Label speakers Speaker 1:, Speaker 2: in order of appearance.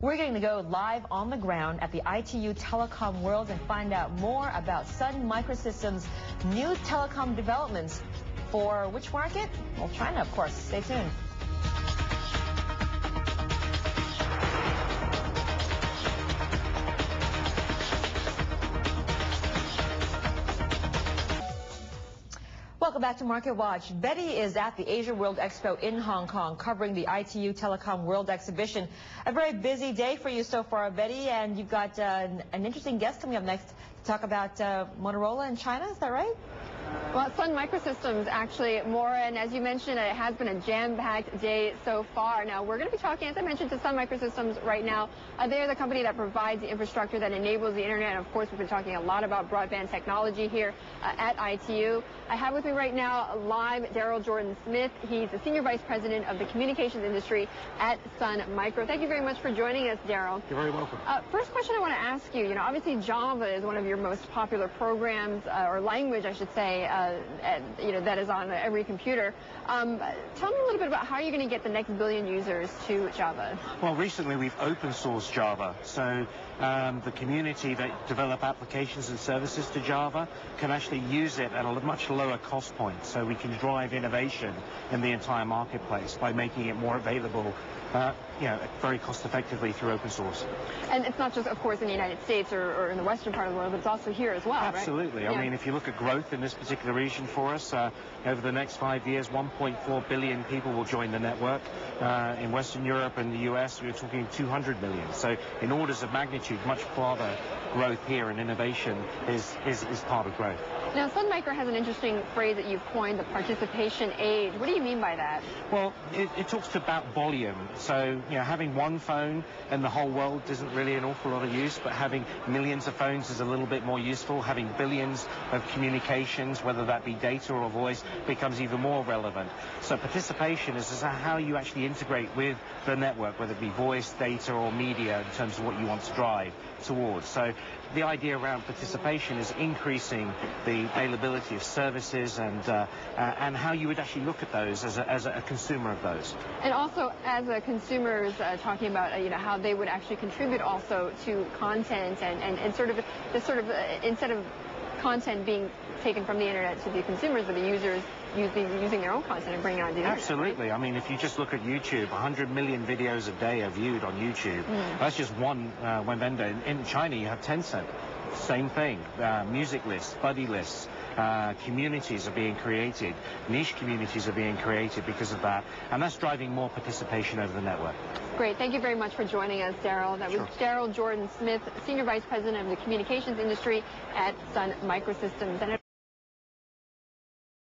Speaker 1: We're going to go live on the ground at the ITU Telecom World and find out more about Sun Microsystems' new telecom developments. For which market? Well, China, of course. Stay tuned. Welcome back to Market Watch. Betty is at the Asia World Expo in Hong Kong covering the ITU Telecom World Exhibition. A very busy day for you so far, Betty, and you've got an interesting guest coming up next to talk about Motorola in China. Is that right?
Speaker 2: Well, Sun Microsystems, actually, Maura, and as you mentioned, it has been a jam-packed day so far. Now, we're going to be talking, as I mentioned, to Sun Microsystems right now. They're the company that provides the infrastructure that enables the internet. And of course, we've been talking a lot about broadband technology here at ITU. I have with me right now live Darrell Jordan-Smith. He's the Senior Vice President of the Communications Industry at Sun Micro. Thank you very much for joining us, Darrell.
Speaker 3: You're very welcome.
Speaker 2: First question I want to ask you, obviously Java is one of your most popular programs, or language, I should say, that is on every computer. Tell me a little bit about how you're going to get the next billion users to Java.
Speaker 3: Well, recently we've open sourced Java, so the community that develop applications and services to Java can actually use it at a much lower cost point, so we can drive innovation in the entire marketplace by making it more available very cost effectively through open source.
Speaker 2: And it's not just, of course, in the United States or in the western part of the world, but it's also here as well,
Speaker 3: Absolutely.
Speaker 2: Right?
Speaker 3: I mean, if you look at growth in this particular region for us, over the next 5 years, 1.4 billion people will join the network. In Western Europe and the US, we're talking 200 million. So in orders of magnitude, much farther growth here, and innovation is part of growth.
Speaker 2: Now, Sun Micro has an interesting phrase that you've coined, the participation age. What do you mean by that?
Speaker 3: Well, it talks about volume. So, having one phone in the whole world isn't really an awful lot of use, but having millions of phones is a little bit more useful. Having billions of communications, whether that be data or voice, becomes even more relevant. So participation is how you actually integrate with the network, whether it be voice, data, or media, in terms of what you want to drive towards. So the idea around participation is increasing the availability of services and how you would actually look at those as a consumer of those.
Speaker 2: And also, as consumers talking about how they would actually contribute also to content and instead of content being taken from the internet to the consumers, but the users using their own content and bringing it on the internet.
Speaker 3: Absolutely. I mean, if you just look at YouTube, 100 million videos a day are viewed on YouTube. That's just one vendor. In China, you have Tencent. Same thing. Music lists, buddy lists, communities are being created. Niche communities are being created because of that. And that's driving more participation over the network.
Speaker 2: Great. Thank you very much for joining us, Darrell. That was Darrell Jordan-Smith, Senior Vice President of the Communications Industry at Sun Microsystems.